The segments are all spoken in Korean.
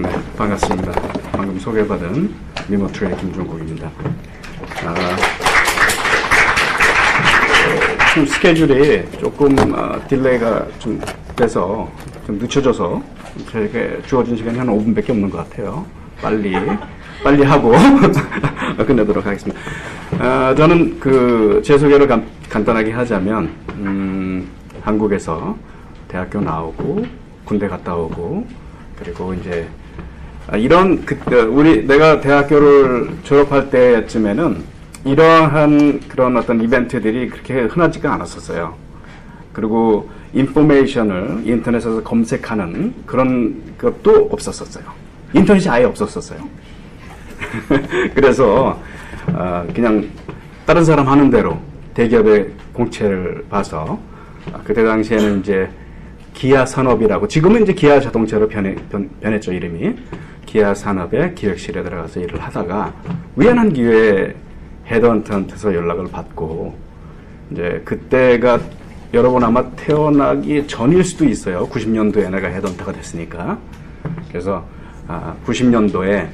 네, 반갑습니다. 방금 소개받은 리모트의 김종국입니다. 좀 스케줄이 조금 딜레이가 좀 돼서 좀 늦춰져서 저에게 주어진 시간이 한 5분밖에 없는 것 같아요. 빨리 하고 끝내도록 하겠습니다. 저는 제 소개를 간단하게 하자면 한국에서 대학교 나오고 군대 갔다 오고 그리고 이제 내가 대학교를 졸업할 때쯤에는 이러한 그런 어떤 이벤트들이 그렇게 흔하지가 않았었어요. 그리고 인포메이션을 인터넷에서 검색하는 그런 것도 없었었어요. 인터넷이 아예 없었었어요. 그래서 그냥 다른 사람 하는 대로 대기업의 공채를 봐서 그때 당시에는 이제 기아 산업이라고, 지금은 이제 기아 자동차로 변했죠, 이름이. 기아 산업의 기획실에 들어가서 일을 하다가 우연한 기회에 헤드헌터한테서 연락을 받고, 이제 그때가 여러분 아마 태어나기 전일 수도 있어요. 90년도에 내가 헤드헌터가 됐으니까. 그래서 90년도에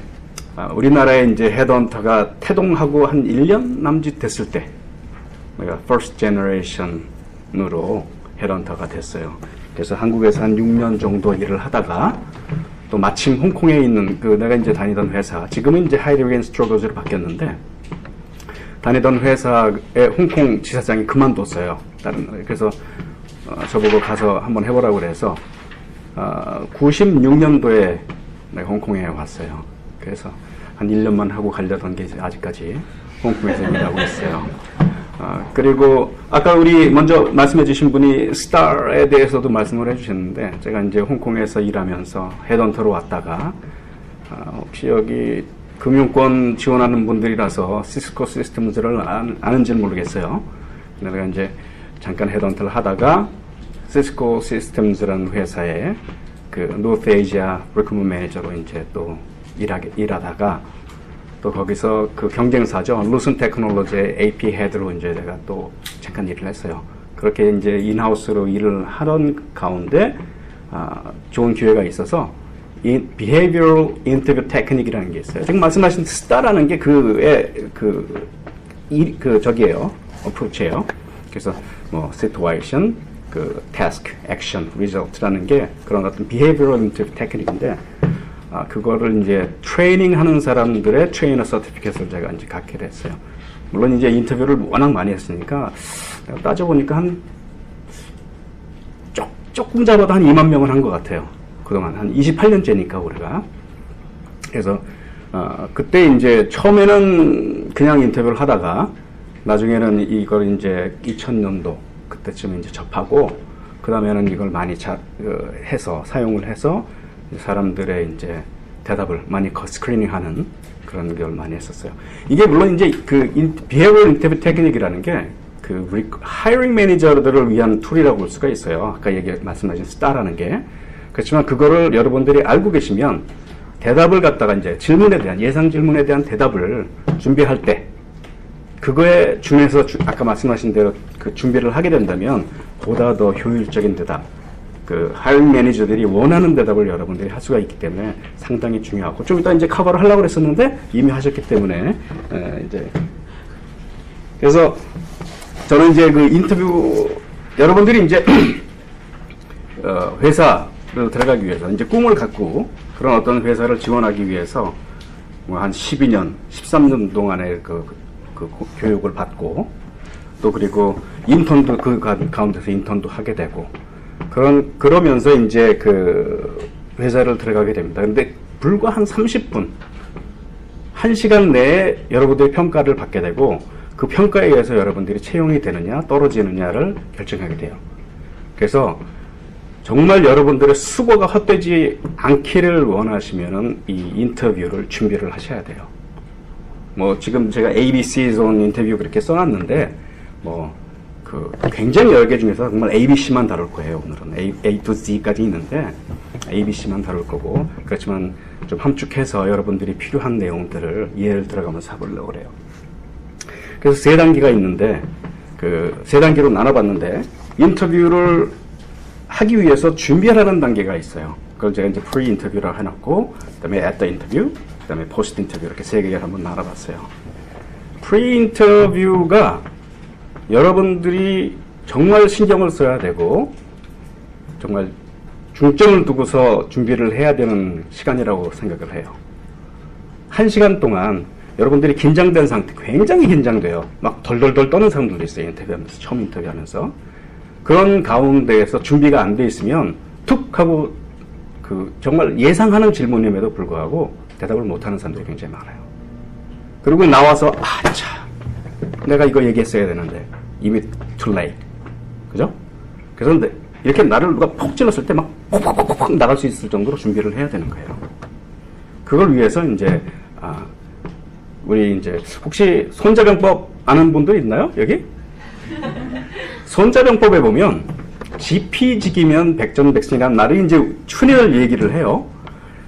우리나라에 이제 헤드헌터가 태동하고 한 1년 남짓 됐을 때 내가 first generation으로 헤드헌터가 됐어요. 그래서 한국에서 한 6년 정도 일을 하다가 또 마침 홍콩에 있는 내가 이제 다니던 회사, 지금은 이제 하이드로겐 스트로거즈로 바뀌었는데, 다니던 회사의 홍콩 지사장이 그만뒀어요. 그래서 저보고 가서 한번 해보라고 그래서 96년도에 내가 홍콩에 왔어요. 그래서 한 1년만 하고 가려던 게 아직까지 홍콩에서 일하고 있어요. 그리고 아까 우리 먼저 말씀해 주신 분이 스타에 대해서도 말씀을 해 주셨는데, 제가 이제 홍콩에서 일하면서 헤드헌터로 왔다가 혹시 여기 금융권 지원하는 분들이라서 시스코 시스템즈를 아는지는 모르겠어요. 내가 이제 잠깐 헤드헌터를 하다가 시스코 시스템즈라는 회사에 노스 아시아 리크루트먼트 매니저로 이제 또 일하다가 또 거기서 경쟁사죠. 루슨 테크놀로지의 AP 헤드로 이제 제가 또 잠깐 일을 했어요. 그렇게 이제 인하우스로 일을 하던 가운데 좋은 기회가 있어서 Behavioral Interview Technique이라는 게 있어요. 지금 말씀하신 STAR라는 게 저기예요. 어프로치예요. 그래서 Situation, Task, Action, Result라는 게 그런 어떤 Behavioral Interview Technique인데, 그거를 이제 트레이닝하는 사람들의 트레이너 서티피켓을 제가 이제 갖게 됐어요. 물론 이제 인터뷰를 워낙 많이 했으니까 따져보니까 조금 잡아도 한 2만 명은 한 것 같아요. 그동안 한 28년째니까 우리가. 그래서 그때 이제 처음에는 그냥 인터뷰를 하다가 나중에는 이걸 이제 2000년도 그때쯤 이제 접하고, 그 다음에는 이걸 많이 사용을 해서 사람들의 이제 대답을 많이 스크리닝하는 그런 걸 많이 했었어요. 이게 물론 이제 Behavioral Interview Technique이라는 게 하이링 매니저들을 위한 툴이라고 볼 수가 있어요. 아까 말씀하신 STAR라는 게. 그렇지만 그거를 여러분들이 알고 계시면 대답을 갖다가 이제 예상 질문에 대한 대답을 준비할 때 그거에 중에서 아까 말씀하신 대로 준비를 하게 된다면 보다 더 효율적인 대답, 하이링 매니저들이 원하는 대답을 여러분들이 할 수가 있기 때문에 상당히 중요하고, 좀 이따 이제 커버를 하려고 그랬었는데 이미 하셨기 때문에 그래서 저는 이제 인터뷰, 여러분들이 이제 회사를 들어가기 위해서 이제 꿈을 갖고 그런 어떤 회사를 지원하기 위해서 한 12년, 13년 동안의 교육을 받고, 또 그리고 인턴도 가운데서 인턴도 하게 되고, 그러면서 이제 회사를 들어가게 됩니다. 근데 불과 한 30분, 1시간 내에 여러분들이 평가를 받게 되고, 그 평가에 의해서 여러분들이 채용이 되느냐 떨어지느냐를 결정하게 돼요. 그래서 정말 여러분들의 수고가 헛되지 않기를 원하시면은 이 인터뷰를 준비를 하셔야 돼요. 지금 제가 ABC 존 인터뷰 그렇게 써놨는데, 굉장히 여러 개 중에서 정말 ABC만 다룰 거예요. 오늘은 A to Z까지 있는데 ABC만 다룰 거고, 그렇지만 좀 함축해서 여러분들이 필요한 내용들을 이해를 들어가면서 해보려고 그래요. 그래서 세 단계가 있는데, 세 단계로 나눠봤는데, 인터뷰를 하기 위해서 준비하라는 단계가 있어요. 그걸 제가 이제 프리 인터뷰라고 해놨고, 그 다음에 at the interview, 그 다음에 포스트 인터뷰 이렇게 세 개를 한번 나눠봤어요. 프리 인터뷰가 여러분들이 정말 신경을 써야 되고 정말 중점을 두고서 준비를 해야 되는 시간이라고 생각을 해요. 1시간 동안 여러분들이 긴장된 상태, 굉장히 긴장돼요. 막 덜덜덜 떠는 사람들도 있어요. 인터뷰하면서, 처음 인터뷰하면서. 그런 가운데에서 준비가 안 돼 있으면 툭 하고 정말 예상하는 질문임에도 불구하고 대답을 못하는 사람들이 굉장히 많아요. 그리고 나와서 내가 이거 얘기했어야 되는데 이미 too late. 그죠? 그래서 이렇게 나를 누가 폭 찔렀을 때 막 퍽퍽퍽 나갈 수 있을 정도로 준비를 해야 되는 거예요. 그걸 위해서 이제 우리 이제 혹시 손자병법 아는 분들 있나요? 여기? 손자병법에 보면 지피지기면 백전백승이라는 말을 이제 흔히들 얘기를 해요.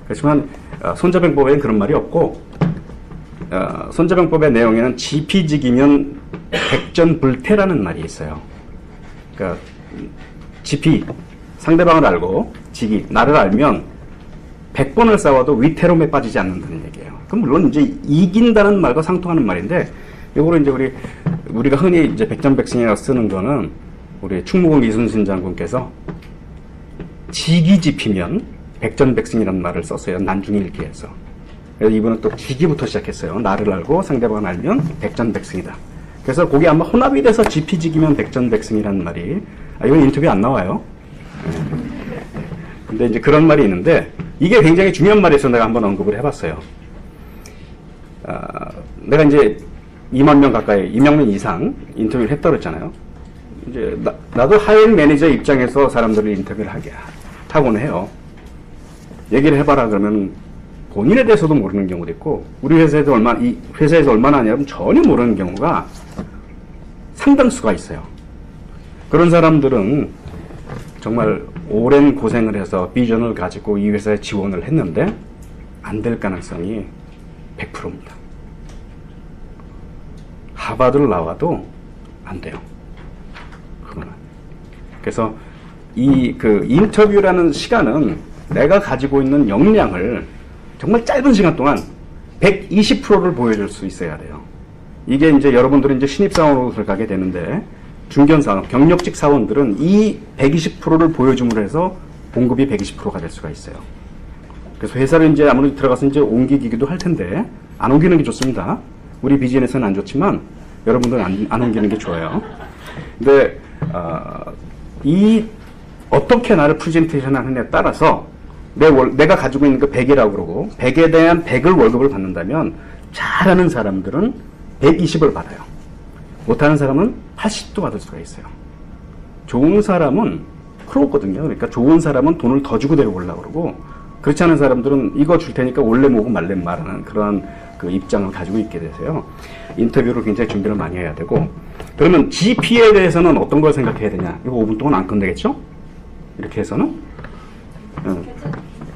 그렇지만 손자병법에는 그런 말이 없고 손자병법의 내용에는 지피지기면 백전불태라는 말이 있어요. 그러니까 지피 상대방을 알고 지기 나를 알면 100번을 싸워도 위태로움에 빠지지 않는다는 얘기예요. 그럼 물론 이제 이긴다는 말과 상통하는 말인데 이거를 이제 우리가 흔히 이제 백전백승이라고 쓰는 거는 우리 충무공 이순신 장군께서 지기지피면 백전백승이라는 말을 썼어요. 난중일기에서. 그래서 이분은 또 지기부터 시작했어요. 나를 알고 상대방을 알면 백전백승이다. 그래서 그게 아마 혼합이 돼서 지피지기면 백전백승이라는 말이 이건 인터뷰 안 나와요. 근데 이제 그런 말이 있는데 이게 굉장히 중요한 말이어서 내가 한번 언급을 해봤어요. 내가 이제 2만 명 가까이, 2만 명 이상 인터뷰를 했다고 그랬잖아요. 이제 나도 하이엔 매니저 입장에서 사람들을 인터뷰를 하곤 해요. 얘기를 해봐라 그러면 본인에 대해서도 모르는 경우도 있고 우리 회사에서 얼마나 하냐면 전혀 모르는 경우가 상당수가 있어요. 그런 사람들은 정말 오랜 고생을 해서 비전을 가지고 이 회사에 지원을 했는데 안 될 가능성이 100%입니다. 하버드를 나와도 안 돼요. 그거는. 그래서 인터뷰라는 시간은 내가 가지고 있는 역량을 정말 짧은 시간 동안 120%를 보여줄 수 있어야 돼요. 이게 이제 여러분들은 이제 신입사원으로 들어가게 되는데 중견사원, 경력직 사원들은 이 120%를 보여줌으로 해서 봉급이 120%가 될 수가 있어요. 그래서 회사를 이제 아무래도 들어가서 이제 옮기기도 할 텐데 안 옮기는 게 좋습니다. 우리 비즈니스는 안 좋지만 여러분들은 안 옮기는 게 좋아요. 근데 어떻게 나를 프레젠테이션 하느냐에 따라서 내가 가지고 있는 그 100이라고 그러고 100에 대한 100을 월급을 받는다면 잘하는 사람들은 120을 받아요. 못하는 사람은 80도 받을 수가 있어요. 좋은 사람은 크로거든요. 그러니까 좋은 사람은 돈을 더 주고 데려오려고 그러고 그렇지 않은 사람들은 이거 줄 테니까 원래 뭐고 말래 말하는 그런 그 입장을 가지고 있게 되세요. 인터뷰를 굉장히 준비를 많이 해야 되고 그러면 GP에 대해서는 어떤 걸 생각해야 되냐? 이거 5분 동안 안 끝내겠죠? 이렇게 해서는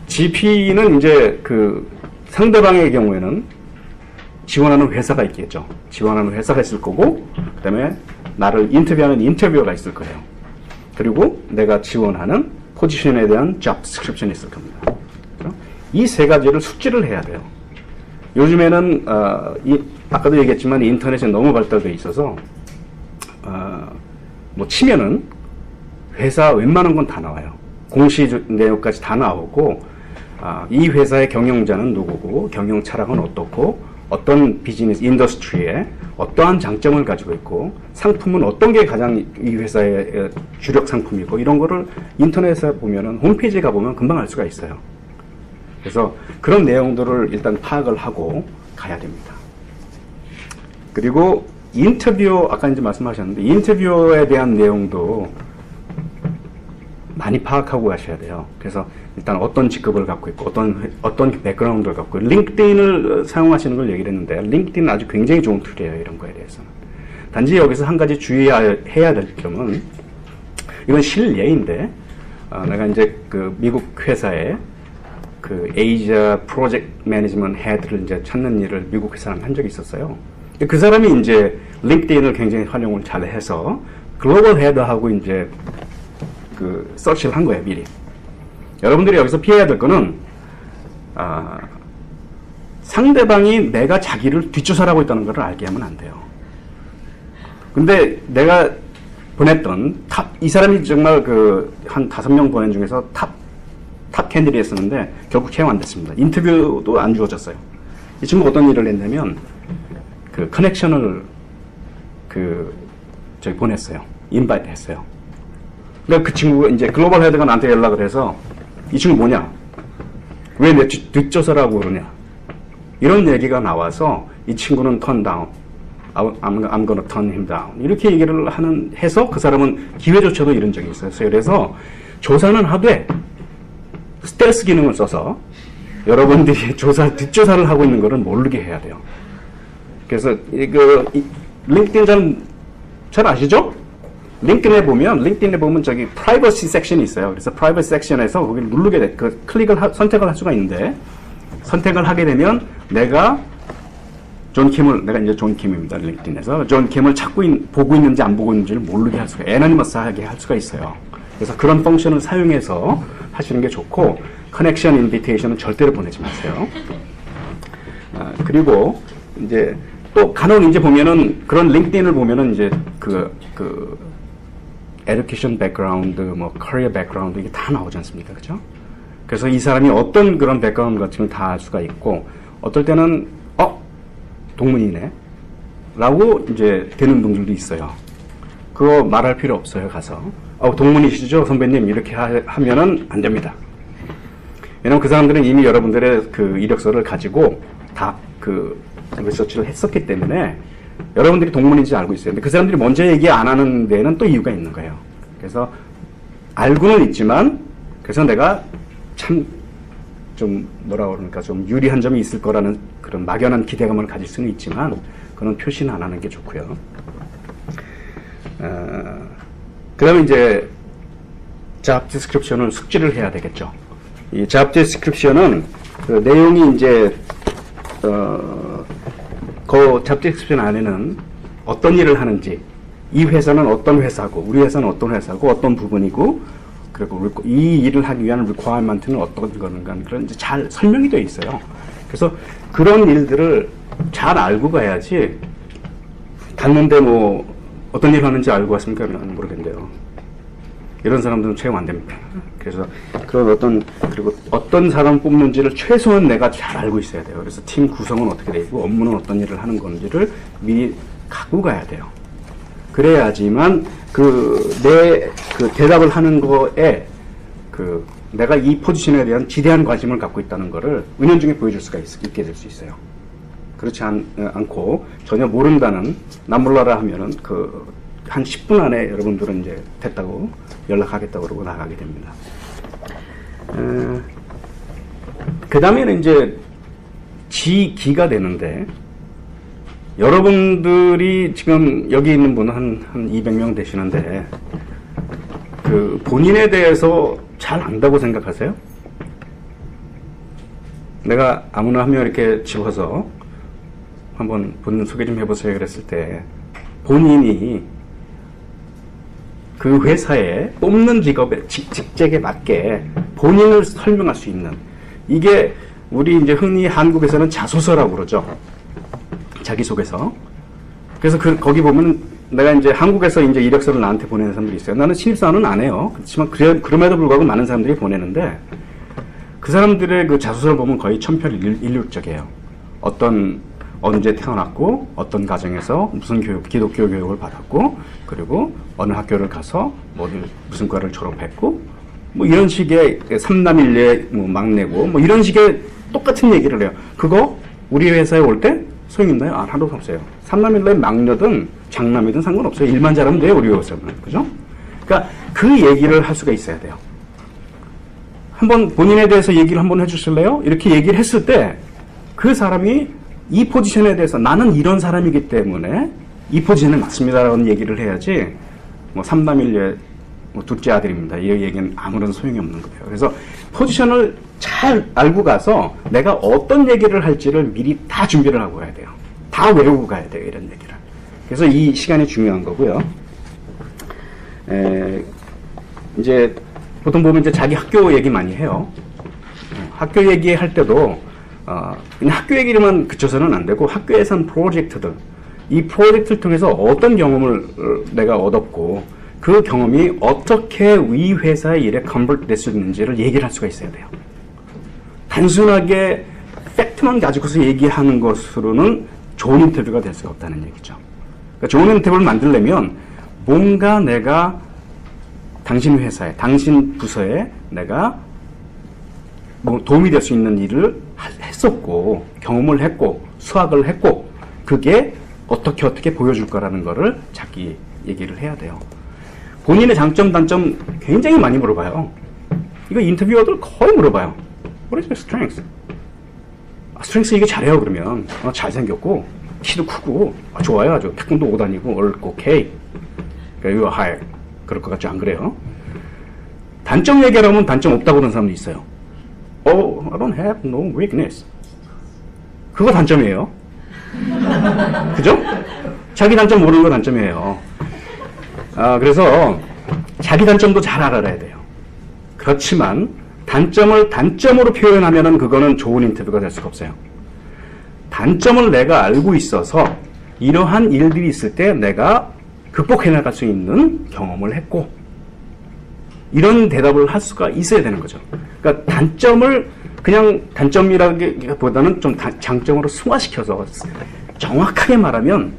GP는 이제 그 상대방의 경우에는 지원하는 회사가 있겠죠. 지원하는 회사가 있을 거고 그 다음에 나를 인터뷰하는 인터뷰어가 있을 거예요. 그리고 내가 지원하는 포지션에 대한 잡 디스크립션이 있을 겁니다. 이 세 가지를 숙지를 해야 돼요. 요즘에는 아까도 얘기했지만 인터넷이 너무 발달되어 있어서 뭐 치면은 회사 웬만한 건 다 나와요. 공시 내용까지 다 나오고 이 회사의 경영자는 누구고 경영 철학은 어떻고 어떤 비즈니스 인더스트리에 어떠한 장점을 가지고 있고 상품은 어떤 게 가장 이 회사의 주력 상품이고 이런 거를 인터넷에 보면은 홈페이지에 가보면 금방 알 수가 있어요. 그래서 그런 내용들을 일단 파악을 하고 가야 됩니다. 그리고 인터뷰 아까 이제 말씀하셨는데 인터뷰에 대한 내용도 많이 파악하고 가셔야 돼요. 그래서 일단 어떤 직급을 갖고 있고 어떤 백그라운드를 갖고 있고 링크드인을 사용하시는 걸 얘기를 했는데 링크드인은 아주 굉장히 좋은 툴이에요. 이런 거에 대해서는. 단지 여기서 한 가지 주의해야 될 점은 이건 실예인데 내가 이제 그 미국 회사에 그 에이지아 프로젝트 매니지먼트 헤드를 이제 찾는 일을 미국 회사랑 한 적이 있었어요. 그 사람이 이제 링크드인을 굉장히 활용을 잘 해서 글로벌 헤드하고 이제 그 서치를 한 거예요, 미리. 여러분들이 여기서 피해야 될 거는 상대방이 내가 자기를 뒷조사하고 있다는 걸 알게 하면 안 돼요. 근데 내가 보냈던 이 사람이 정말 한 5명 보낸 중에서 탑 캔디데이였었는데 결국 채용 안 됐습니다. 인터뷰도 안 주어졌어요. 이 친구가 어떤 일을 했냐면 커넥션을 저기 보냈어요. 인바이트 했어요. 그러니까 그 친구가 이제 글로벌 헤드가 나한테 연락을 해서 이 친구 뭐냐? 왜 내 뒷조사라고 그러냐? 이런 얘기가 나와서 이 친구는 턴 다운. I'm gonna turn him down. 이렇게 얘기를 해서 그 사람은 기회조차도 이런 적이 있었어요. 그래서 조사는 하되 스텔스 기능을 써서 여러분들이 뒷조사를 하고 있는 거를 모르게 해야 돼요. 그래서 링크드인 잘 아시죠? 링크드인에 보면 저기 프라이버시 섹션이 있어요. 그래서 프라이버시 섹션에서 거기를 누르게 돼. 선택을 할 수가 있는데 선택을 하게 되면 내가 이제 존 킴입니다. 링크드인에서 존 킴을 보고 있는지 안 보고 있는지를 모르게 할 수가, 애너니머스하게 할 수가 있어요. 그래서 그런 펑션을 사용해서 하시는 게 좋고, 커넥션 인비테이션은 절대로 보내지 마세요. 그리고 이제 또 간혹 이제 보면은 그런 링크드인을 보면은 이제 에듀케이션 백그라운드, 커리어 백그라운드 이게 다 나오지 않습니까, 그죠? 그래서 이 사람이 어떤 그런 백그라운드 같은 걸 다 알 수가 있고, 어떨 때는 동문이네 라고 이제 되는 분들도 있어요. 그거 말할 필요 없어요. 가서 동문이시죠 선배님 이렇게 하면은 안 됩니다. 왜냐면 그 사람들은 이미 여러분들의 이력서를 가지고 다 리서치를 했었기 때문에 여러분들이 동문인지 알고 있어요. 근데 그 사람들이 먼저 얘기 안 하는 데는 또 이유가 있는 거예요. 그래서 알고는 있지만, 그래서 내가 참 좀 좀 유리한 점이 있을 거라는 그런 막연한 기대감을 가질 수는 있지만 그런 표시는 안 하는 게 좋고요. 그 다음에 이제 잡 디스크립션을 숙지를 해야 되겠죠. 이 잡 디스크립션은 내용이 이제 그 잡 디스크립션 안에는 어떤 일을 하는지, 이 회사는 어떤 회사고 우리 회사는 어떤 회사고 어떤 부분이고, 그리고 이 일을 하기 위한 requirement는 어떤 건가, 그런 이제 잘 설명이 되어 있어요. 그래서 그런 일들을 잘 알고 가야지, 갔는데 어떤 일을 하는지 알고 왔습니까? 모르겠는데요. 이런 사람들은 채용 안 됩니다. 그래서 그리고 어떤 사람 뽑는지를 최소한 내가 잘 알고 있어야 돼요. 그래서 팀 구성은 어떻게 되고 업무는 어떤 일을 하는 건지를 미리 갖고 가야 돼요. 그래야지만 내 대답을 하는 거에 내가 이 포지션에 대한 지대한 관심을 갖고 있다는 거를 은연중에 보여줄 수가 있게 될 수 있어요. 그렇지 않고 전혀 모른다는, 난 몰라라 하면은 한 10분 안에 여러분들은 이제 됐다고 연락하겠다고 그러고 나가게 됩니다. 그 다음에는 이제 지기가 되는데, 여러분들이 지금 여기 있는 분은 한 200명 되시는데, 본인에 대해서 잘 안다고 생각하세요? 내가 아무나 한 명 이렇게 집어서 한번 본인 소개 좀 해보세요 그랬을 때, 본인이 그 회사에 뽑는 직책에 맞게 본인을 설명할 수 있는, 이게 우리 이제 흔히 한국에서는 자소서라고 그러죠. 자기소개서. 그래서 거기 보면 내가 이제 한국에서 이제 이력서를 나한테 보내는 사람들이 있어요. 나는 신입사원은 안 해요. 그렇지만 그럼에도 불구하고 많은 사람들이 보내는데, 그 사람들의 그 자소서를 보면 거의 천편일률적이에요. 언제 태어났고, 어떤 가정에서 무슨 기독교 교육을 받았고, 그리고 어느 학교를 가서 무슨 과를 졸업했고, 이런 식의 삼남일녀 막내고, 이런 식의 똑같은 얘기를 해요. 그거 우리 회사에 올 때 소용있나요? 하나도 없어요. 삼남일녀의 막녀든 장남이든 상관없어요. 일만 잘하면 돼요, 우리 회사는. 그죠? 그러니까 그 얘기를 할 수가 있어야 돼요. 한번 본인에 대해서 얘기를 한번 해주실래요? 이렇게 얘기를 했을 때 그 사람이 이 포지션에 대해서 나는 이런 사람이기 때문에 이 포지션에 맞습니다라는 얘기를 해야지, 삼남일녀의 둘째 아들입니다, 이 얘기는 아무런 소용이 없는 거예요. 그래서 포지션을 잘 알고 가서 내가 어떤 얘기를 할지를 미리 다 준비를 하고 가야 돼요. 다 외우고 가야 돼요, 이런 얘기를. 그래서 이 시간이 중요한 거고요. 이제 보통 보면 이제 자기 학교 얘기 많이 해요. 학교 얘기할 때도 그냥 학교 얘기로만 그쳐서는 안 되고 학교에선 프로젝트들, 이 프로젝트를 통해서 어떤 경험을 내가 얻었고 그 경험이 어떻게 이 회사의 일에 컨버트 될 수 있는지를 얘기를 할 수가 있어야 돼요. 단순하게 팩트만 가지고서 얘기하는 것으로는 좋은 인터뷰가 될 수가 없다는 얘기죠. 그러니까 좋은 인터뷰를 만들려면 뭔가 내가 당신 회사에, 당신 부서에 내가 뭐 도움이 될 수 있는 일을 했었고, 경험을 했고, 수학을 했고, 그게 어떻게 보여줄 거라는 거를 자기 얘기를 해야 돼요. 본인의 장점, 단점 굉장히 많이 물어봐요. 이거 인터뷰어들 거의 물어봐요. What is your strength? 스트렝스 이게 잘해요, 그러면. 잘생겼고, 키도 크고, 좋아요, 아주. 태권도 오고 다니고, 오케이. 그러니까 you are higher. 그럴 것 같죠? 안 그래요? 단점 얘기하려면 단점 없다고 그러는 사람도 있어요. Oh, I don't have no weakness. 그거 단점이에요. 그죠? 자기 단점 모르는 거 단점이에요. 그래서 자기 단점도 잘 알아야 돼요. 그렇지만 단점을 단점으로 표현하면은 그거는 좋은 인터뷰가 될 수가 없어요. 단점을 내가 알고 있어서 이러한 일들이 있을 때 내가 극복해 나갈 수 있는 경험을 했고, 이런 대답을 할 수가 있어야 되는 거죠. 그러니까 단점을 그냥 단점이라기보다는 좀 장점으로 승화시켜서 정확하게 말하면,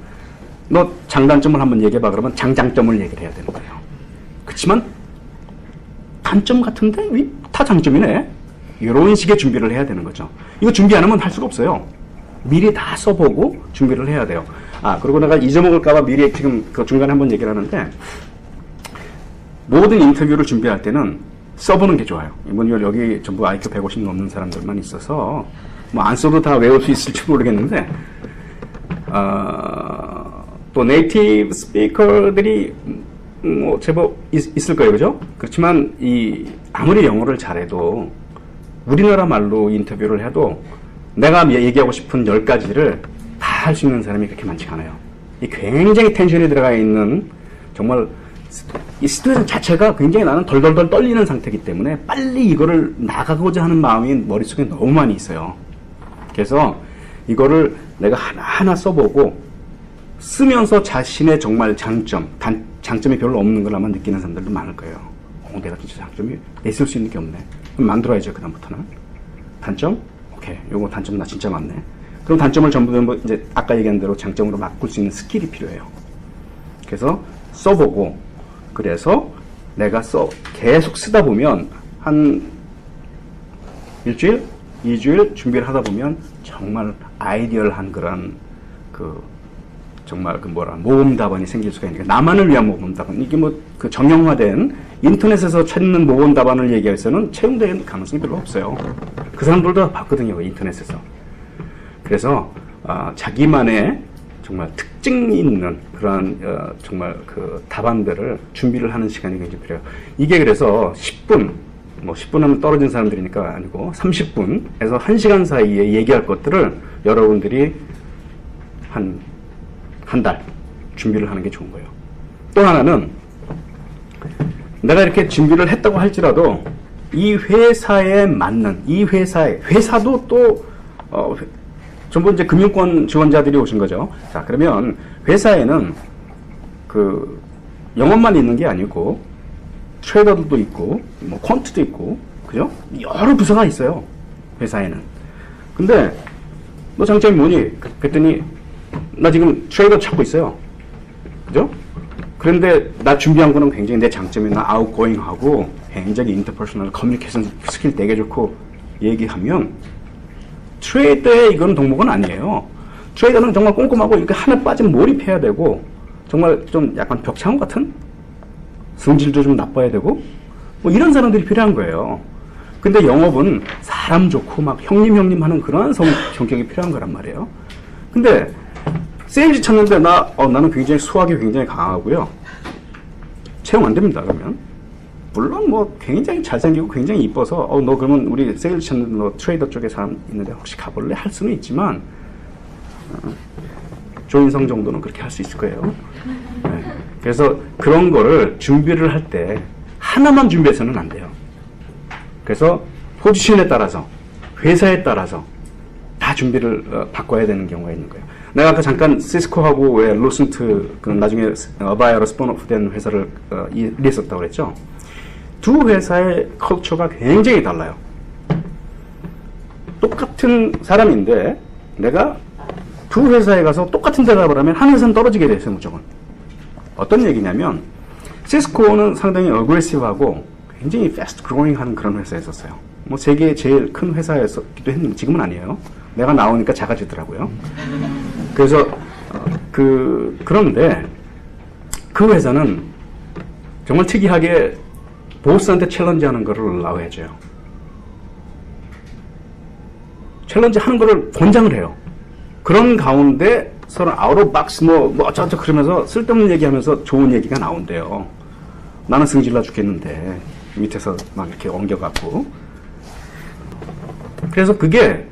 너 장단점을 한번 얘기해봐 그러면 장장점을 얘기를 해야 되는 거예요. 그렇지만 단점 같은데 다 장점이네, 이런 식의 준비를 해야 되는 거죠. 이거 준비 안 하면 할 수가 없어요. 미리 다 써보고 준비를 해야 돼요. 그리고 내가 잊어먹을까봐 미리 지금 그 중간에 한번 얘기를 하는데, 모든 인터뷰를 준비할 때는 써보는 게 좋아요. 여기 전부 IQ 150 넘는 사람들만 있어서 뭐 안 써도 다 외울 수 있을지 모르겠는데, 또 네이티브 스피커들이 뭐 제법 있을 거예요, 그죠? 그렇지만 아무리 영어를 잘해도 우리나라 말로 인터뷰를 해도 내가 얘기하고 싶은 10가지를 다 할 수 있는 사람이 그렇게 많지 않아요. 굉장히 텐션이 들어가 있는, 정말 이 스트레스 자체가 굉장히 나는 덜덜덜 떨리는 상태이기 때문에 빨리 이거를 나가고자 하는 마음이 머릿속에 너무 많이 있어요. 그래서 이거를 내가 하나하나 써보고 쓰면서 자신의 정말 장점이 별로 없는 걸 아마 느끼는 사람들도 많을 거예요. 내가 진짜 장점이 있을 수 있는 게 없네. 그럼 만들어야죠, 그다음부터는. 단점? 오케이. 요거 단점 나 진짜 많네. 그럼 단점을 전부 이제 아까 얘기한 대로 장점으로 바꿀 수 있는 스킬이 필요해요. 그래서 써보고, 그래서 내가 계속 쓰다 보면 한 일주일, 2주일 준비를 하다 보면 정말 아이디얼한 그런 정말 모범 답안이 생길 수가 있는 거예요. 나만을 위한 모범 답안. 이게 그 정형화된 인터넷에서 찾는 모범 답안을 얘기해서는 채용될 가능성이 별로 없어요. 그 사람들도 봤거든요, 인터넷에서. 그래서 자기만의 정말 특징 있는 그런 정말 그 답안들을 준비를 하는 시간이 굉장히 필요해요. 이게 그래서 10분, 10분 하면 떨어진 사람들이니까 아니고 30분에서 1시간 사이에 얘기할 것들을 여러분들이 한 달 준비를 하는 게 좋은 거예요. 또 하나는 내가 이렇게 준비를 했다고 할지라도 이 회사에 맞는, 회사도 또 전부 이제 금융권 지원자들이 오신 거죠. 자, 그러면 회사에는 영업만 있는 게 아니고 트레이더들도 있고 퀀트도 있고, 그죠? 여러 부서가 있어요, 회사에는. 근데 너 장점이 뭐니? 그랬더니 나 지금 트레이더 찾고 있어요, 그죠? 그런데 나 준비한 거는 굉장히 내 장점이 나 아웃고잉하고 굉장히 인터퍼스널 커뮤니케이션 스킬 되게 좋고 얘기하면, 트레이더의 이건 동목은 아니에요. 트레이더는 정말 꼼꼼하고 이렇게 하나 빠지면 몰입해야 되고, 정말 좀 약간 벽창 같은 성질도 좀 나빠야 되고, 이런 사람들이 필요한 거예요. 근데 영업은 사람 좋고 막 형님 하는 그런 성격이 필요한 거란 말이에요. 근데 세일즈 찾는데 나는 굉장히 수학이 굉장히 강하고요. 채용 안 됩니다, 그러면. 물론 굉장히 잘생기고 굉장히 이뻐서 너 그러면 우리 세일즈 찾는데 너 트레이더 쪽에 사람 있는데 혹시 가볼래? 할 수는 있지만 조인성 정도는 그렇게 할 수 있을 거예요. 네. 그래서 그런 거를 준비를 할 때 하나만 준비해서는 안 돼요. 그래서 포지션에 따라서, 회사에 따라서 다 준비를 바꿔야 되는 경우가 있는 거예요. 내가 아까 잠깐 시스코하고 왜 루센트, 그 나중에 어바야로 스폰오프 된 회사를 일했었다고 그랬죠. 두 회사의 컬처가 굉장히 달라요. 똑같은 사람인데 내가 두 회사에 가서 똑같은 대답을 하면 한 회사는 떨어지게 돼 있어요, 무조건. 어떤 얘기냐면 시스코는 상당히 어그레시브하고 굉장히 패스트 그로잉 하는 그런 회사였었어요. 뭐 세계 제일 큰 회사였기도 했는데 지금은 아니에요. 내가 나오니까 작아지더라고요. 그래서 그런데 그 회사는 정말 특이하게 보스한테 챌린지하는 거를 나와야죠. 챌린지하는 거를 권장을 해요. 그런 가운데 서로 아웃 오브 박스 뭐 어쩌고 그러면서 쓸데없는 얘기하면서 좋은 얘기가 나온대요. 나는 승질나 죽겠는데 밑에서 막 이렇게 엉겨갖고. 그래서 그게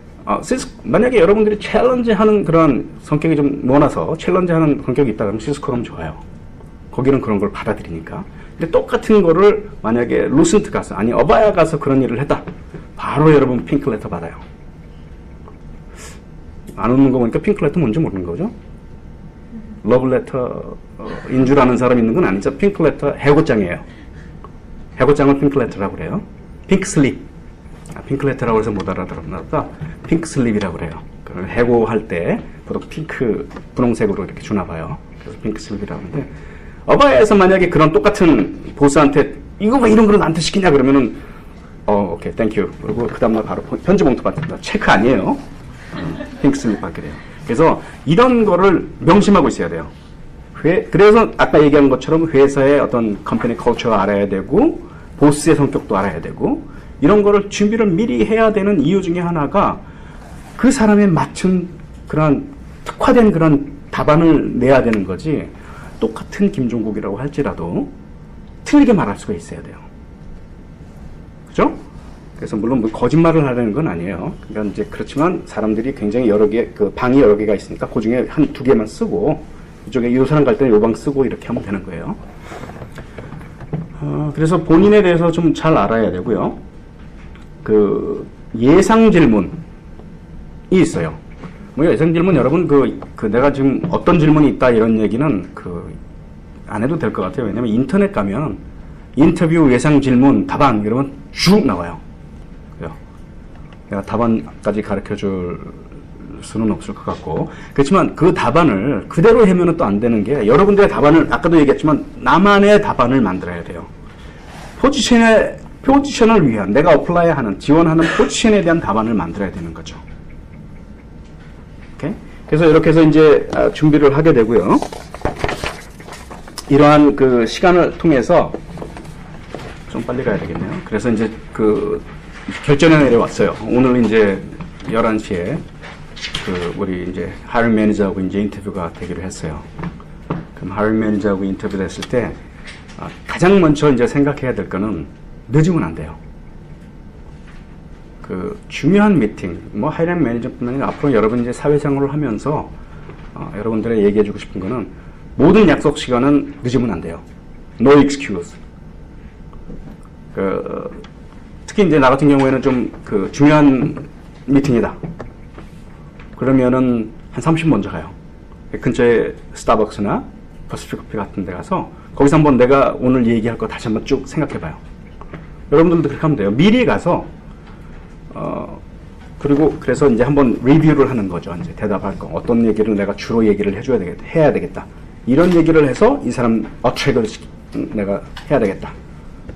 만약에 여러분들이 챌린지하는 그런 성격이 좀 많아서 챌린지하는 성격이 있다 그러면 시스코 가면 좋아요. 거기는 그런 걸 받아들이니까. 근데 똑같은 거를 만약에 루센트 가서 아니 어바야 가서 그런 일을 했다. 바로 여러분 핑크레터 받아요. 안 웃는 거 보니까 핑크레터 뭔지 모르는 거죠? 러브레터인 줄 아는 사람 있는 건 아니죠. 핑크레터 해고장이에요. 해고장을 핑크레터라고 그래요. 핑크슬립. 핑크레터라고 해서 못 알아들었나 보다. 핑크슬립이라고 그래요. 그걸 해고할 때 보통 핑크, 분홍색으로 이렇게 주나 봐요. 그래서 핑크슬립이라고 하는데 어바야에서 만약에 그런 똑같은 보스한테 이거 왜 이런 걸 나한테 시키냐 그러면은 오케이, 땡큐. 그리고 그 다음날 바로 편지 봉투 받습니다. 체크 아니에요. 핑크슬립 받게 돼요. 그래서 이런 거를 명심하고 있어야 돼요. 그래서 아까 얘기한 것처럼 회사의 어떤 컴퍼니 컬처가 알아야 되고 보스의 성격도 알아야 되고 이런 거를 준비를 미리 해야 되는 이유 중에 하나가 그 사람에 맞춘 그런 특화된 그런 답안을 내야 되는 거지 똑같은 김종국이라고 할지라도 틀리게 말할 수가 있어야 돼요. 그죠? 그래서 물론 뭐 거짓말을 하려는 건 아니에요. 그러니까 이제 그렇지만 사람들이 굉장히 여러 개, 그 방이 여러 개가 있으니까 그 중에 한 두 개만 쓰고 이쪽에 요 사람 갈 때는 요 방 쓰고 이렇게 하면 되는 거예요. 그래서 본인에 대해서 좀 잘 알아야 되고요. 그 예상 질문이 있어요. 뭐 예상 질문 여러분 그 내가 지금 어떤 질문이 있다 이런 얘기는 안 해도 될 것 같아요. 왜냐면 인터넷 가면 인터뷰 예상 질문 답안 이러면 쭉 나와요. 내가 답안까지 가르쳐 줄 수는 없을 것 같고 그렇지만 그 답안을 그대로 하면 또 안 되는 게 여러분들의 답안을 아까도 얘기했지만 나만의 답안을 만들어야 돼요. 포지션을 위한 내가 어플라이하는 지원하는 포지션에 대한 답안을 만들어야 되는 거죠. 오케이? 그래서 이렇게 해서 이제 준비를 하게 되고요. 이러한 그 시간을 통해서 좀 빨리 가야 되겠네요. 그래서 이제 그 결전에 내려왔어요. 오늘 이제 11시에 우리 이제 하이링 매니저하고 이제 인터뷰가 되기로 했어요. 그럼 하이링 매니저하고 인터뷰를 했을 때 가장 먼저 이제 생각해야 될 거는 늦으면 안 돼요. 그 중요한 미팅, 뭐 하이링 매니저뿐만 아니라 앞으로 여러분 이제 사회생활을 하면서 여러분들에게 얘기해주고 싶은 거는 모든 약속 시간은 늦으면 안 돼요. No excuse. 특히 이제 나 같은 경우에는 좀 중요한 미팅이다. 그러면은 한 30분 먼저 가요. 근처에 스타벅스나 퍼시픽 커피 같은 데 가서 거기서 한번 내가 오늘 얘기할 거 다시 한번 쭉 생각해 봐요. 여러분들도 그렇게 하면 돼요. 미리 가서 그리고 그래서 이제 한번 리뷰를 하는 거죠. 이제 대답할 거. 어떤 얘기를 내가 주로 얘기를 해야 되겠다. 이런 얘기를 해서 이 사람 어트랙을 내가 해야 되겠다.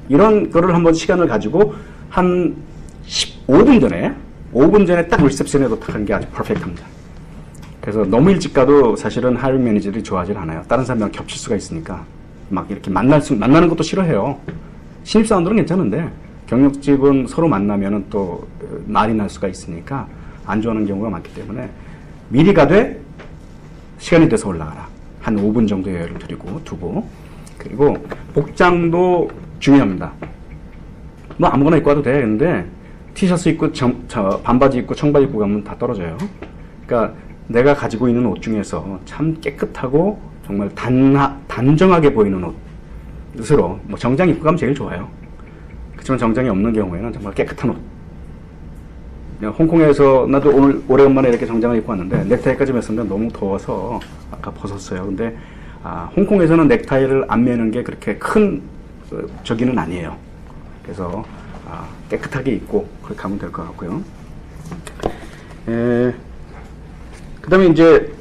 이런 거를 한번 시간을 가지고 한 15분 전에 딱 리셉션에 도착하는 게 아주 퍼펙트합니다. 그래서 너무 일찍 가도 사실은 하이링 매니저들이 좋아하지 않아요. 다른 사람이랑 겹칠 수가 있으니까. 막 이렇게 만나는 것도 싫어해요. 신입사원들은 괜찮은데 경력직은 서로 만나면은 또 말이 날 수가 있으니까 안 좋아하는 경우가 많기 때문에 미리 가되 시간이 돼서 올라가라. 한 5분 정도 여유를 두고 그리고 복장도 중요합니다. 뭐 아무거나 입고 와도 돼. 근데 티셔츠 입고 반바지 입고 청바지 입고 가면 다 떨어져요. 그러니까 내가 가지고 있는 옷 중에서 참 깨끗하고 정말 단정하게 보이는 옷으로 뭐 정장 입고 가면 제일 좋아요. 그렇지만 정장이 없는 경우에는 정말 깨끗한 옷. 그냥 홍콩에서 나도 오늘 오래간만에 이렇게 정장을 입고 왔는데 넥타이까지 맸었는데 너무 더워서 아까 벗었어요. 근데 홍콩에서는 넥타이를 안 매는 게 그렇게 큰 저기는 아니에요. 그래서 깨끗하게 입고 그렇게 하면 될 것 같고요. 그 다음에 이제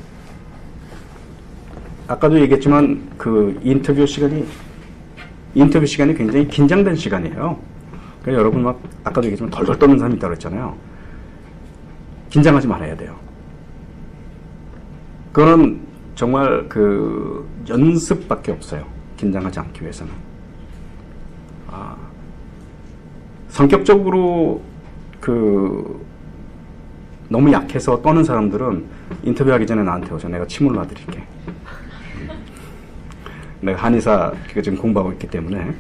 아까도 얘기했지만 그 인터뷰 시간이 굉장히 긴장된 시간이에요. 그래서 여러분 막 아까도 얘기했지만 덜덜 떠는 사람이 있다고 했잖아요. 긴장하지 말아야 돼요. 그거는 정말 그 연습밖에 없어요. 긴장하지 않기 위해서는. 성격적으로 그 너무 약해서 떠는 사람들은 인터뷰하기 전에 나한테 오죠. 내가 침을 놔드릴게. 내가 한의사 지금 공부하고 있기 때문에.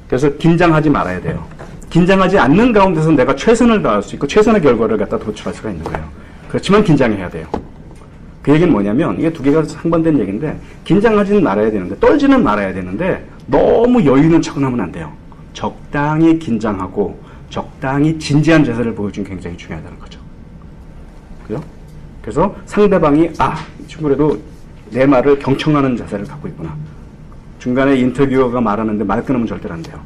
그래서 긴장하지 말아야 돼요. 긴장하지 않는 가운데서 내가 최선을 다할 수 있고 최선의 결과를 갖다 도출할 수가 있는 거예요. 그렇지만 긴장해야 돼요. 그 얘기는 뭐냐면 이게 두 개가 상반된 얘기인데 긴장하지는 말아야 되는데 떨지는 말아야 되는데 너무 여유 있는 척은 하면 안 돼요. 적당히 긴장하고 적당히 진지한 자세를 보여주는 게 굉장히 중요하다는 거죠. 그죠? 그래서 상대방이 이 친구라도 내 말을 경청하는 자세를 갖고 있구나. 중간에 인터뷰어가 말하는데 말 끊으면 절대로 안 돼요.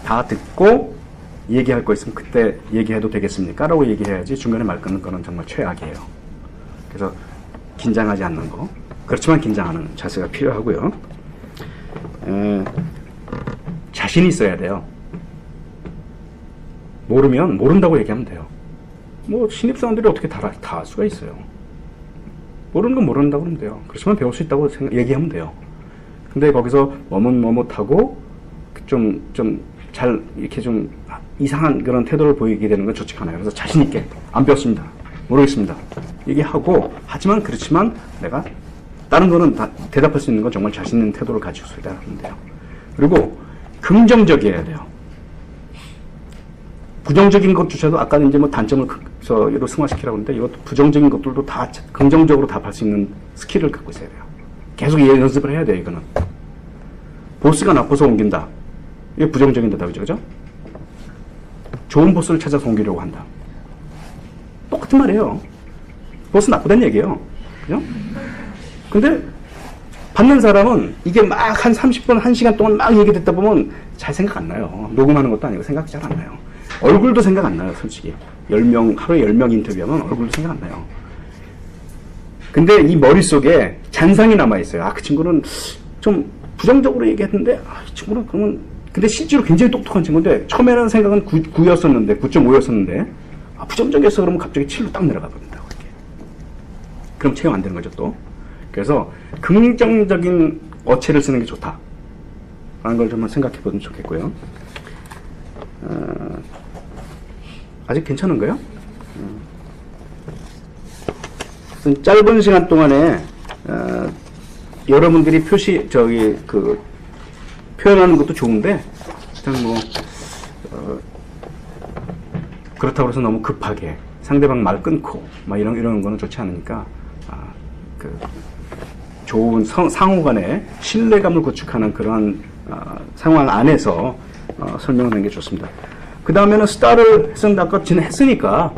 다 듣고 얘기할 거 있으면 그때 얘기해도 되겠습니까? 라고 얘기해야지 중간에 말 끊는 거는 정말 최악이에요. 그래서 긴장하지 않는 거. 그렇지만 긴장하는 자세가 필요하고요. 자신이 있어야 돼요. 모르면 모른다고 얘기하면 돼요. 뭐 신입사원들이 어떻게 다 할 수가 있어요. 모르는 건 모른다고 하면 돼요. 그렇지만 배울 수 있다고 얘기하면 돼요. 근데 거기서 머뭇머뭇하고 좀 잘 이렇게 좀 이상한 그런 태도를 보이게 되는 건 좋지 않아요. 그래서 자신 있게 안 배웠습니다. 모르겠습니다. 얘기하고 하지만 그렇지만 내가 다른 거는 다 대답할 수 있는 건 정말 자신 있는 태도를 가지고 있어야 하면 돼요. 그리고 긍정적이어야 돼요. 부정적인 것조차도 아까는 이제 뭐 단점을 이로 승화시키라고 하는데 이것도 부정적인 것들도 다 긍정적으로 답할 수 있는 스킬을 갖고 있어야 돼요. 계속 연습을 해야 돼요. 이거는 보스가 나빠서 옮긴다. 이게 부정적인 대답이죠. 그죠? 좋은 보스를 찾아서 옮기려고 한다. 똑같은 말이에요. 보스 나쁘다는 얘기예요. 그죠? 근데 받는 사람은 이게 막 한 30분, 1시간 동안 막 얘기 듣다 보면 잘 생각 안 나요. 녹음하는 것도 아니고 생각이 잘 안 나요. 얼굴도 생각 안 나요, 솔직히. 하루에 10명 인터뷰하면 얼굴도 생각 안 나요. 근데 이 머릿속에 잔상이 남아있어요. 그 친구는 좀 부정적으로 얘기했는데, 이 친구는 그러면, 근데 실제로 굉장히 똑똑한 친구인데, 처음에는 생각은 9였었는데, 9.5였었는데, 부정적이었어. 그러면 갑자기 7로 딱 내려가 버린다고, 이렇게. 그럼 채용 안 되는 거죠, 또. 그래서, 긍정적인 어체를 쓰는 게 좋다. 라는 걸 좀 생각해 보면 좋겠고요. 아직 괜찮은가요? 짧은 시간 동안에 여러분들이 표현하는 것도 좋은데 일단 뭐 그렇다고 해서 너무 급하게 상대방 말 끊고 막 이런 거는 좋지 않으니까 좋은 상호간의 신뢰감을 구축하는 그러한 상황 안에서 설명을 하는 게 좋습니다. 그 다음에는 스타를 했었는데 아까 했으니까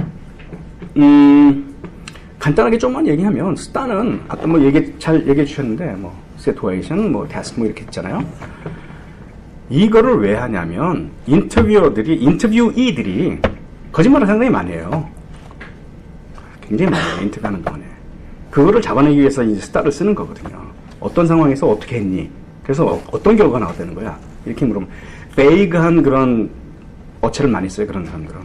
간단하게 좀만 얘기하면 스타는 아까 뭐 잘 얘기해 주셨는데 뭐 시츄에이션, 뭐 태스크 뭐 이렇게 했잖아요. 이거를 왜 하냐면 인터뷰이들이 거짓말을 상당히 많이 해요. 굉장히 많이 해요. 인터뷰하는 동안에. 그거를 잡아내기 위해서 이제 스타를 쓰는 거거든요. 어떤 상황에서 어떻게 했니? 그래서 어떤 결과가 나왔다는 거야. 이렇게 물으면 베이그한 그런 어체를 많이 써요. 그런 사람들은.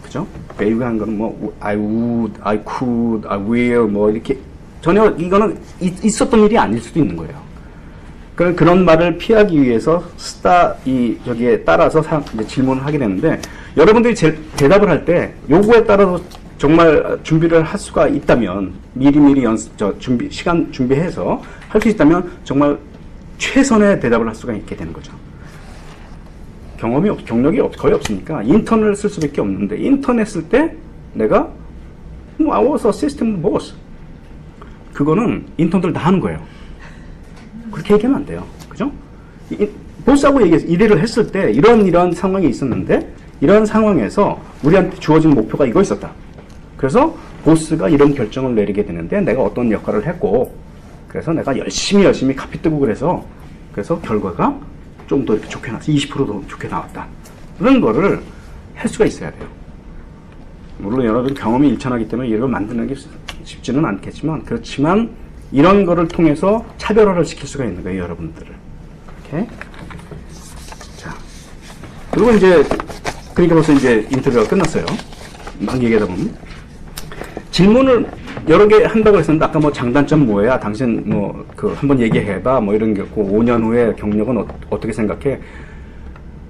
그죠? 베이그한 거는 뭐 I would, I could, I will 뭐 이렇게 전혀 이거는 있었던 일이 아닐 수도 있는 거예요. 그런 말을 피하기 위해서 저기에 따라서 이제 질문을 하게 되는데 여러분들이 대답을 할 때 요구에 따라서 정말 준비를 할 수가 있다면 미리 시간 준비해서 할 수 있다면 정말 최선의 대답을 할 수가 있게 되는 거죠. 경력이 거의 없으니까 인턴을 쓸 수밖에 없는데 인턴 했을 때 내가 I was a system boss. 그거는 인턴들 다 하는 거예요. 그렇게 얘기하면 안 돼요. 그죠? 보스하고 일을 했을 때 이런 상황이 있었는데 이런 상황에서 우리한테 주어진 목표가 이거 있었다. 그래서 보스가 이런 결정을 내리게 되는데 내가 어떤 역할을 했고 그래서 내가 열심히 카피 뜨고 그래서 결과가 좀 더 이렇게 좋게 나왔어. 20%도 좋게 나왔다. 그런 거를 할 수가 있어야 돼요. 물론 여러분 경험이 일천하기 때문에 이걸 만드는 게 쉽지는 않겠지만 그렇지만 이런 거를 통해서 차별화를 시킬 수가 있는 거예요. 여러분들을. 이렇게. 자. 그리고 이제 그러니까 벌써 이제 인터뷰가 끝났어요. 막 얘기하다 보면 질문을 여러 개 한다고 했었는데 아까 뭐 장단점 뭐야? 당신 뭐 그 한번 얘기해봐. 뭐 이런 게 있고 5년 후에 경력은 어떻게 생각해?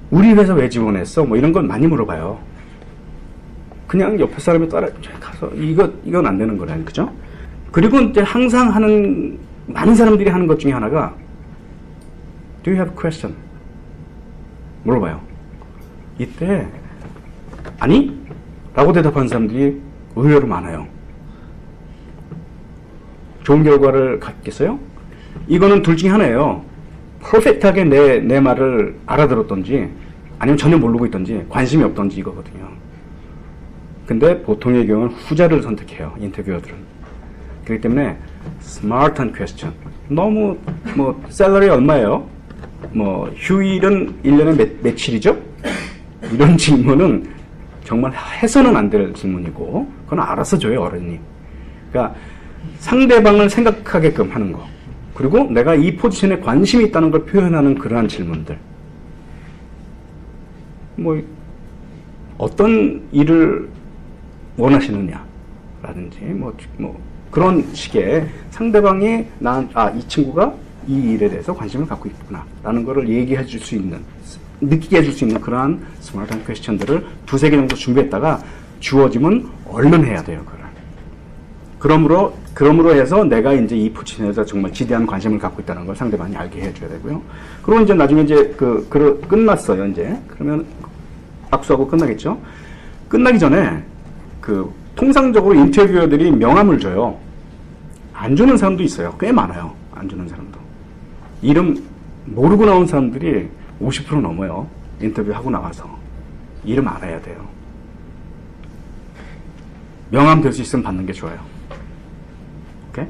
우리 회사 왜 지원했어? 뭐 이런 건 많이 물어봐요. 그냥 옆에 사람이 따라 가서 이건 안 되는 거라니 그죠? 그리고 이제 항상 하는 많은 사람들이 하는 것 중에 하나가 Do you have a question? 물어봐요. 이때 아니? 라고 대답하는 사람들이 의외로 많아요. 좋은 결과를 갖겠어요? 이거는 둘 중에 하나예요. 퍼펙트하게 내 말을 알아들었던지 아니면 전혀 모르고 있던지 관심이 없던지 이거거든요. 근데 보통의 경우는 후자를 선택해요. 인터뷰어들은. 그렇기 때문에 스마트한 퀘스천. 너무 뭐 샐러리 얼마예요? 뭐 휴일은 1년에 며칠이죠? 이런 질문은 정말 해서는 안 될 질문이고 그건 알아서 줘요. 어른이. 그러니까 상대방을 생각하게끔 하는 거. 그리고 내가 이 포지션에 관심이 있다는 걸 표현하는 그러한 질문들. 뭐 어떤 일을 원하시느냐라든지 뭐 그런 식의 상대방이 이 친구가 이 일에 대해서 관심을 갖고 있구나라는 거를 얘기해 줄 수 있는 느끼게 해줄 수 있는 그러한 스마트한 퀘스천들을 두세 개 정도 준비했다가 주어지면 얼른 해야 돼요. 그러므로 해서 내가 이제 이 포지션에서 정말 지대한 관심을 갖고 있다는 걸 상대방이 알게 해줘야 되고요. 그리고 이제 나중에 이제 끝났어요. 이제 그러면 악수하고 끝나겠죠. 끝나기 전에 통상적으로 인터뷰어들이 명함을 줘요. 안 주는 사람도 있어요. 꽤 많아요. 안 주는 사람도. 이름 모르고 나온 사람들이 50% 넘어요. 인터뷰하고 나와서. 이름 알아야 돼요. 명함 될 수 있으면 받는 게 좋아요. 오케이?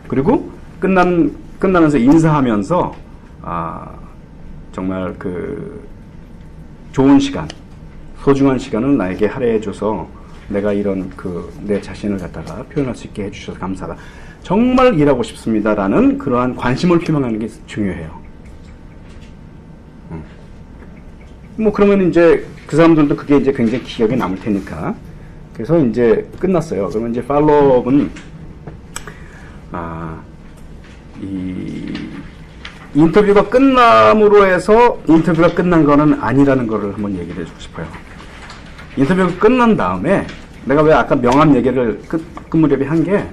그리고 끝나면서 인사하면서 정말 좋은 시간, 소중한 시간을 나에게 할애해줘서 내가 이런 내 자신을 갖다가 표현할 수 있게 해주셔서 감사하다. 정말 일하고 싶습니다라는 그러한 관심을 표명하는 게 중요해요. 뭐 그러면 이제 그 사람들도 그게 이제 굉장히 기억에 남을 테니까. 그래서 이제 끝났어요. 그러면 이제 팔로우업은 이 인터뷰가 끝남으로 해서 인터뷰가 끝난 거는 아니라는 거를 한번 얘기를 해주고 싶어요. 인터뷰가 끝난 다음에 내가 왜 아까 명함 얘기를 끝 무렵에 한 게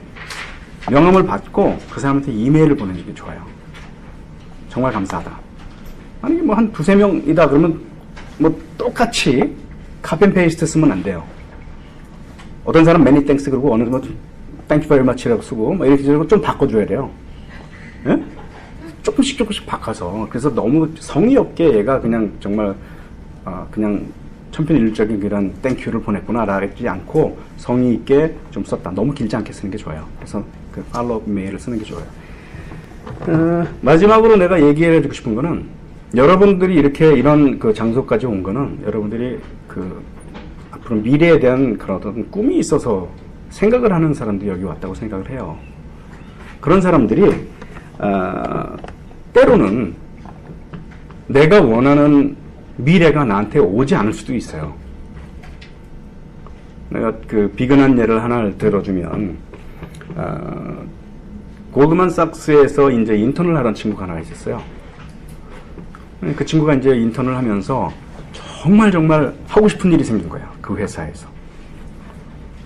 명함을 받고 그 사람한테 이메일을 보내는 게 좋아요. 정말 감사하다. 아니 뭐 한 두세 명이다 그러면 뭐 똑같이 카피앤페이스트 쓰면 안 돼요. 어떤 사람 many thanks 그러고 어느 뭐 thank you very much라고 쓰고 뭐 이렇게 좀 바꿔줘야 돼요. 예? 조금씩 바꿔서. 그래서 너무 성의 없게 얘가 그냥 정말 그냥 천편일률적인 그런 땡큐를 보냈구나 라지 않고 성의 있게 좀 썼다. 너무 길지 않게 쓰는 게 좋아요. 그래서 팔로우업 메일을 쓰는 게 좋아요. 마지막으로 내가 얘기해 주고 싶은 거는 여러분들이 이렇게 이런 장소까지 온 거는 여러분들이 앞으로 미래에 대한 그런 어떤 꿈이 있어서 생각을 하는 사람들이 여기 왔다고 생각을 해요. 그런 사람들이 때로는 내가 원하는 미래가 나한테 오지 않을 수도 있어요. 내가 비근한 예를 하나를 들어주면 골드만삭스에서 이제 인턴을 하던 친구가 하나 있었어요. 그 친구가 이제 인턴을 하면서 정말 하고 싶은 일이 생긴 거예요. 그 회사에서.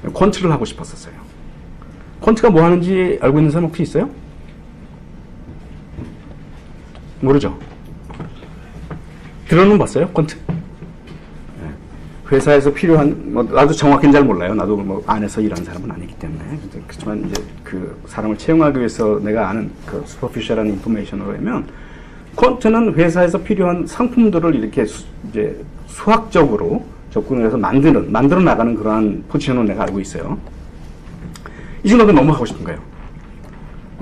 퀀트를 하고 싶었었어요. 퀀트가 뭐 하는지 알고 있는 사람 혹시 있어요? 모르죠? 들어는 봤어요? 퀀트? 네. 회사에서 필요한, 뭐, 나도 정확히는 잘 몰라요. 나도 뭐, 안에서 일하는 사람은 아니기 때문에. 그렇지만 이제 그 사람을 채용하기 위해서 내가 아는 그 슈퍼피셜한 인포메이션으로 하면, 퀀트는 회사에서 필요한 상품들을 이렇게 이제 수학적으로 접근을 해서 만들어 나가는 그러한 포지션으로 내가 알고 있어요. 이 친구도 너무 하고 싶은 거예요.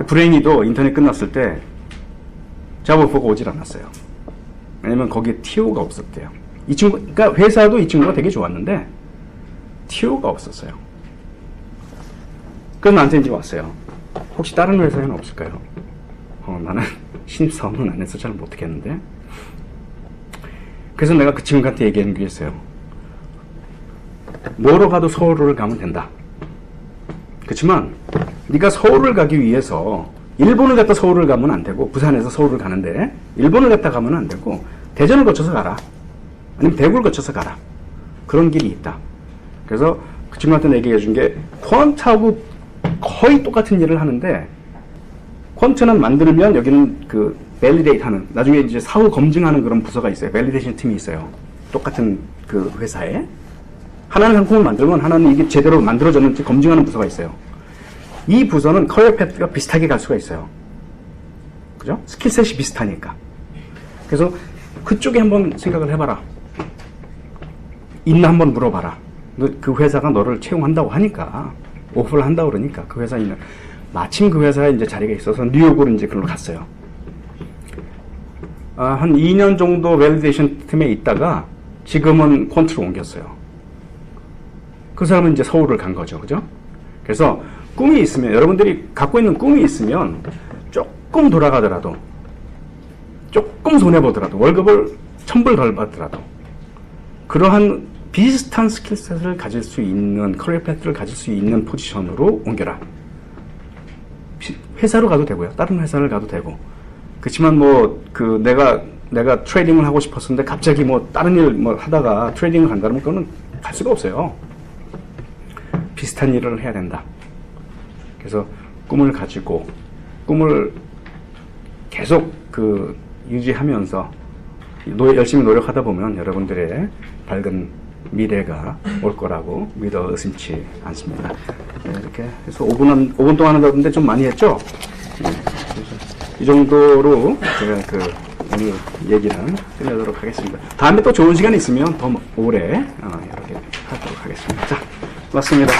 불행히도 인터넷 끝났을 때 잡을 보고 오질 않았어요. 왜냐면 거기에 TO가 없었대요. 이 친구, 그러니까 회사도 이 친구가 되게 좋았는데 TO가 없었어요. 그래서 나한테 이제 왔어요. 혹시 다른 회사에는 없을까요? 나는 신입사원은 안 해서 잘 못하겠는데. 그래서 내가 그 친구한테 얘기한 게 있어요. 뭐로 가도 서울을 가면 된다. 그렇지만 네가 서울을 가기 위해서 일본을 갔다 서울을 가면 안 되고, 부산에서 서울을 가는데 일본을 갔다 가면 안 되고 대전을 거쳐서 가라. 아니면 대구를 거쳐서 가라. 그런 길이 있다. 그래서 그 친구한테 얘기해 준 게, 퀀트하고 거의 똑같은 일을 하는데, 퀀트는 만들면 여기는 그 밸리데이트 하는, 나중에 이제 사후 검증하는 그런 부서가 있어요. 밸리데이션 팀이 있어요. 똑같은 그 회사에. 하나는 상품을 만들면 하나는 이게 제대로 만들어졌는지 검증하는 부서가 있어요. 이 부서는 커리어 패스가 비슷하게 갈 수가 있어요. 그죠? 스킬셋이 비슷하니까. 그래서 그쪽에 한번 생각을 해봐라. 있나 한번 물어봐라. 그 회사가 너를 채용한다고 하니까, 오프를 한다고 그러니까, 그 회사에 있는, 마침 그 회사에 이제 자리가 있어서 뉴욕으로 이제 그걸로 갔어요. 한 2년 정도 밸리데이션 팀에 있다가 지금은 퀀트로 옮겼어요. 그 사람은 이제 서울을 간 거죠. 그죠? 그래서 꿈이 있으면, 여러분들이 갖고 있는 꿈이 있으면 조금 돌아가더라도, 조금 손해보더라도, 월급을 1000불 덜 받더라도, 그러한 비슷한 스킬셋을 가질 수 있는, 커리어 패스를 가질 수 있는 포지션으로 옮겨라. 회사로 가도 되고요. 다른 회사를 가도 되고. 그렇지만 뭐, 내가 트레이딩을 하고 싶었는데 갑자기 뭐, 다른 일 뭐 하다가 트레이딩을 간다면 그거는 갈 수가 없어요. 비슷한 일을 해야 된다. 그래서 꿈을 가지고, 꿈을 계속 유지하면서 열심히 노력하다 보면 여러분들의 밝은 미래가 올 거라고 믿어 의심치 않습니다. 네, 이렇게 해서 5분 동안 하는데 좀 많이 했죠? 네, 이 정도로 제가 오늘 얘기는 끝내도록 하겠습니다. 다음에 또 좋은 시간 있으면 더 오래 이렇게 하도록 하겠습니다. 자, 고맙습니다.